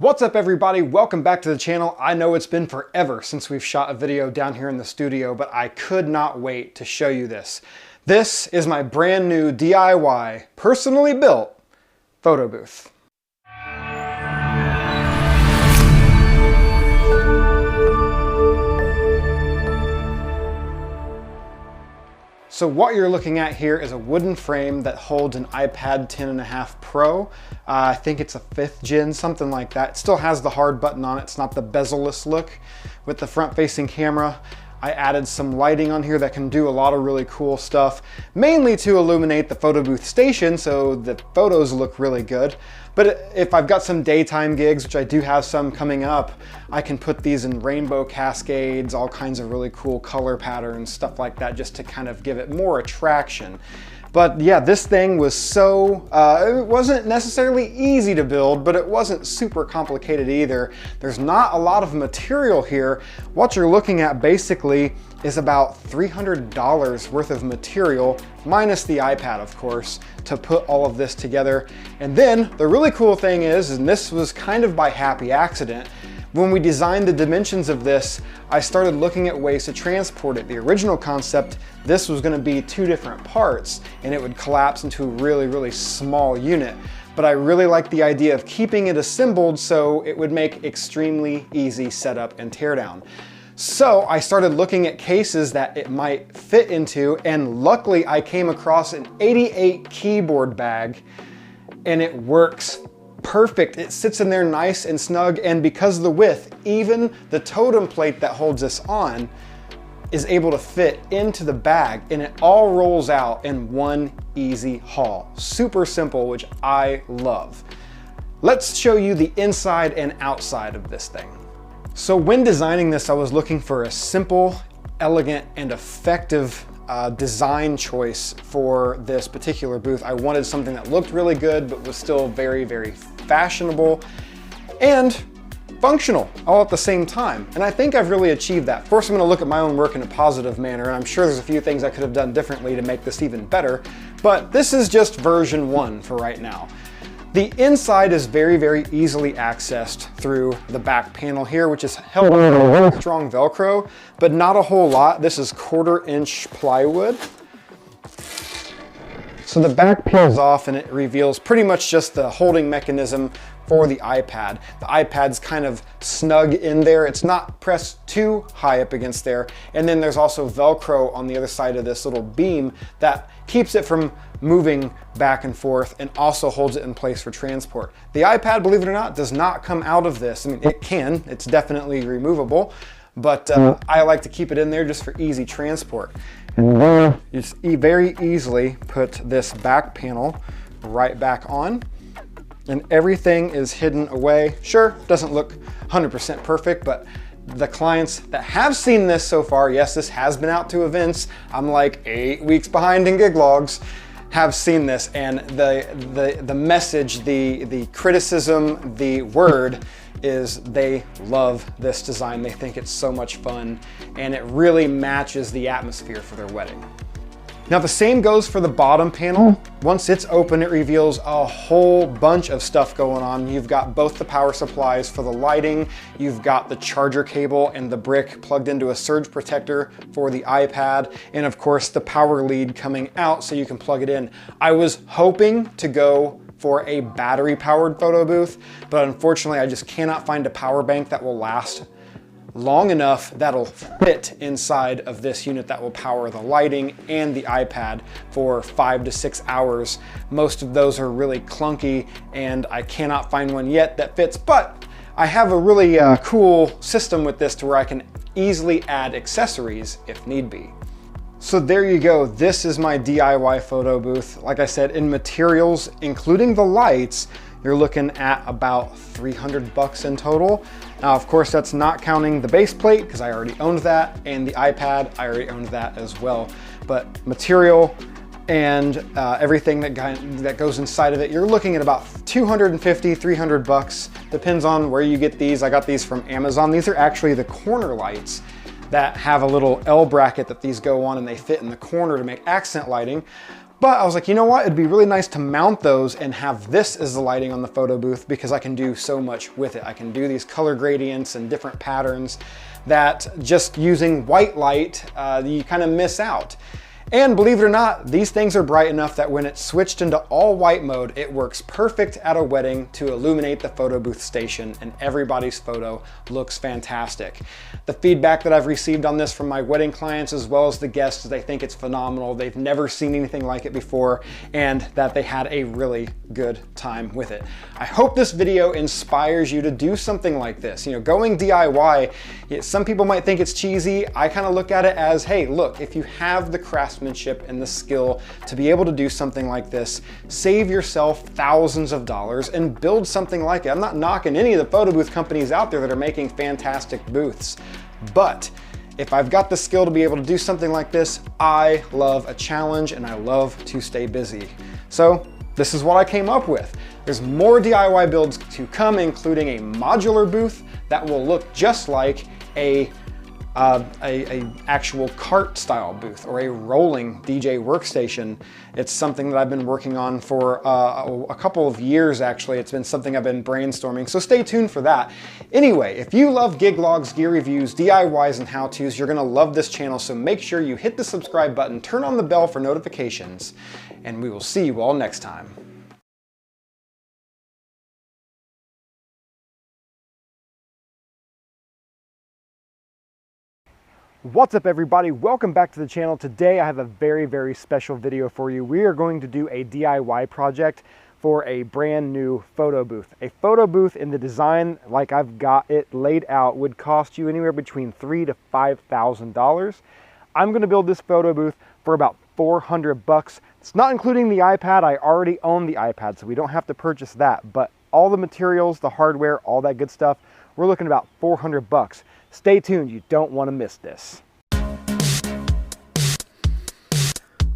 What's up everybody? Welcome back to the channel. I know it's been forever since we've shot a video down here in the studio, but I could not wait to show you this. This is my brand new DIY, personally built photo booth. So what you're looking at here is a wooden frame that holds an iPad 10.5 Pro. I think it's a 5th gen, something like that. It still has the hard button on it. It's not the bezel-less look with the front-facing camera. I added some lighting on here that can do a lot of really cool stuff, mainly to illuminate the photo booth station so the photos look really good. But if I've got some daytime gigs, which I do have some coming up, I can put these in rainbow cascades, all kinds of really cool color patterns, stuff like that, just to kind of give it more attraction. But yeah, this thing was so, it wasn't necessarily easy to build, but it wasn't super complicated either. There's not a lot of material here. What you're looking at basically is about $300 worth of material, minus the iPad, of course, to put all of this together. And then the really cool thing is, and this was kind of by happy accident, when we designed the dimensions of this, I started looking at ways to transport it. The original concept, this was gonna be 2 different parts and it would collapse into a really, really small unit. But I really liked the idea of keeping it assembled so it would make extremely easy setup and teardown. So I started looking at cases that it might fit into, and luckily I came across an 88 keyboard bag and it works perfect. It sits in there nice and snug, and because of the width, even the totem plate that holds this on is able to fit into the bag, and it all rolls out in one easy haul. Super simple, which I love. Let's show you the inside and outside of this thing. So when designing this, I was looking for a simple, elegant, and effective design choice for this particular booth. I wanted something that looked really good, but was still very, very fashionable and functional all at the same time. And I think I've really achieved that. Of course, I'm gonna look at my own work in a positive manner, and I'm sure there's a few things I could have done differently to make this even better, but this is just version 1 for right now. The inside is very, very easily accessed through the back panel here, which is held on a really strong Velcro, but not a whole lot. This is 1/4-inch plywood. So the back peels off and it reveals pretty much just the holding mechanism for the iPad. The iPad's kind of snug in there. It's not pressed too high up against there. And then there's also Velcro on the other side of this little beam that keeps it from moving back and forth and also holds it in place for transport. The iPad, believe it or not, does not come out of this. I mean, it can, it's definitely removable, but I like to keep it in there just for easy transport. And then you just very easily put this back panel right back on, and everything is hidden away. Sure, doesn't look 100% perfect, but the clients that have seen this so far, yes, this has been out to events, I'm like 8 weeks behind in gig logs, have seen this, and the message, the criticism, the word is they love this design. They think it's so much fun, and it really matches the atmosphere for their wedding. Now the same goes for the bottom panel. Once it's open, it reveals a whole bunch of stuff going on. You've got both the power supplies for the lighting, you've got the charger cable and the brick plugged into a surge protector for the iPad, and of course the power lead coming out so you can plug it in. I was hoping to go for a battery powered photo booth, but unfortunately I just cannot find a power bank that will last long enough that'll fit inside of this unit that will power the lighting and the iPad for 5 to 6 hours. Most of those are really clunky and I cannot find one yet that fits, but I have a really cool system with this to where I can easily add accessories if need be. So there you go, this is my DIY photo booth. Like I said, in materials, including the lights, you're looking at about 300 bucks in total. Now, of course, that's not counting the base plate because I already owned that, and the iPad, I already owned that as well. But material and everything that goes inside of it, you're looking at about 250, 300 bucks. Depends on where you get these. I got these from Amazon. These are actually the corner lights that have a little L bracket that these go on, and they fit in the corner to make accent lighting. But I was like, you know what? It'd be really nice to mount those and have this as the lighting on the photo booth because I can do so much with it. I can do these color gradients and different patterns that just using white light, you kind of miss out. And believe it or not, these things are bright enough that when it's switched into all white mode, it works perfect at a wedding to illuminate the photo booth station, and everybody's photo looks fantastic. The feedback that I've received on this from my wedding clients as well as the guests, they think it's phenomenal. They've never seen anything like it before, and that they had a really good time with it. I hope this video inspires you to do something like this. You know, going DIY, some people might think it's cheesy. I kind of look at it as, hey, look, if you have the craftsmanship and the skill to be able to do something like this, save yourself thousands of dollars and build something like it. I'm not knocking any of the photo booth companies out there that are making fantastic booths, but if I've got the skill to be able to do something like this, I love a challenge and I love to stay busy. So this is what I came up with. There's more DIY builds to come, including a modular booth that will look just like a actual cart style booth or a rolling DJ workstation. It's something that I've been working on for a couple of years actually. It's been something I've been brainstorming, so stay tuned for that. Anyway, if you love gig logs, gear reviews, DIYs, and how-tos, you're gonna love this channel, so make sure you hit the subscribe button, turn on the bell for notifications, and we will see you all next time. What's up everybody, welcome back to the channel. Today I have a very special video for you. We are going to do a DIY project for a brand new photo booth. A photo booth in the design like I've got it laid out would cost you anywhere between $3,000 to $5,000. I'm going to build this photo booth for about 400 bucks. It's not including the iPad. I already own the iPad, so we don't have to purchase that, but all the materials, the hardware, all that good stuff, we're looking at about 400 bucks. Stay tuned, you don't want to miss this.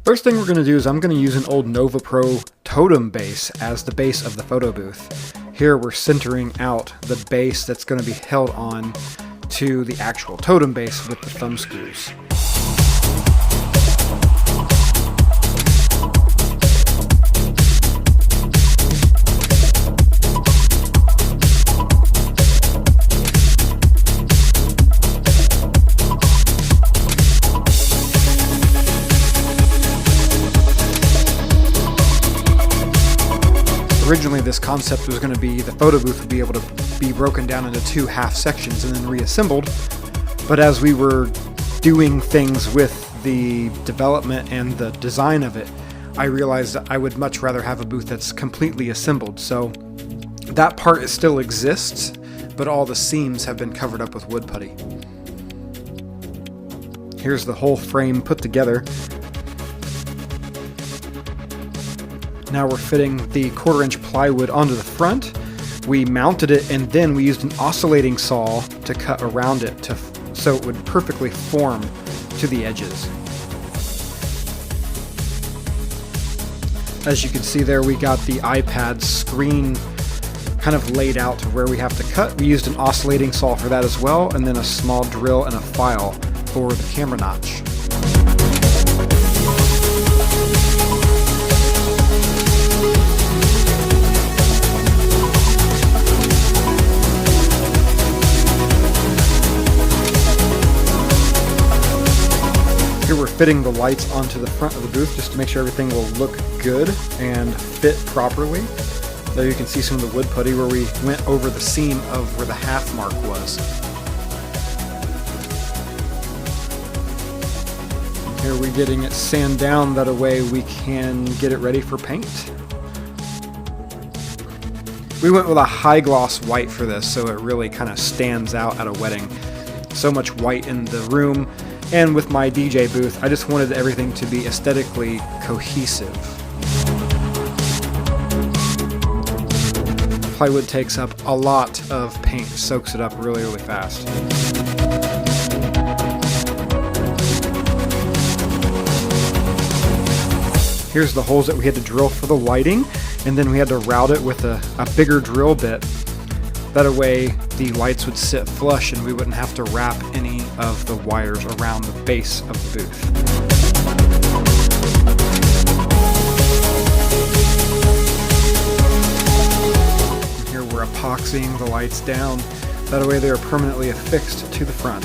First thing we're going to do is I'm going to use an old Nova Pro totem base as the base of the photo booth. Here we're centering out the base that's going to be held on to the actual totem base with the thumb screws. Originally, this concept was going to be the photo booth would be able to be broken down into two half sections and then reassembled. But as we were doing things with the development and the design of it, I realized that I would much rather have a booth that's completely assembled. So that part still exists, but all the seams have been covered up with wood putty. Here's the whole frame put together. Now we're fitting the 1/4-inch plywood onto the front. We mounted it and then we used an oscillating saw to cut around it so it would perfectly form to the edges. As you can see there, we got the iPad screen kind of laid out to where we have to cut. We used an oscillating saw for that as well, and then a small drill and a file for the camera notch. Here we're fitting the lights onto the front of the booth just to make sure everything will look good and fit properly. There you can see some of the wood putty where we went over the seam of where the half mark was. Here we're getting it sanded down that way we can get it ready for paint. We went with a high gloss white for this, so it really kind of stands out at a wedding. So much white in the room. And with my DJ booth, I just wanted everything to be aesthetically cohesive. Plywood takes up a lot of paint, soaks it up really fast. Here's the holes that we had to drill for the lighting, and then we had to route it with a bigger drill bit. That way the lights would sit flush and we wouldn't have to wrap any of the wires around the base of the booth. epoxying the lights down. That way they are permanently affixed to the front.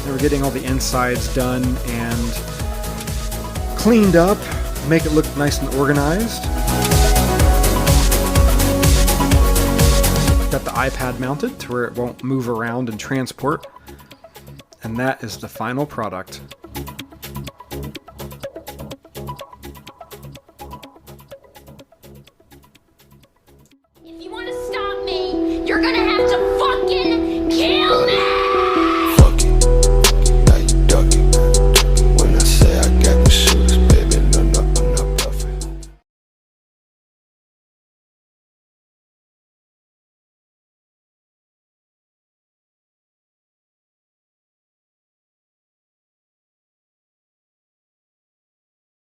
Now we're getting all the insides done and cleaned up, make it look nice and organized. Got the iPad mounted to where it won't move around and transport. And that is the final product.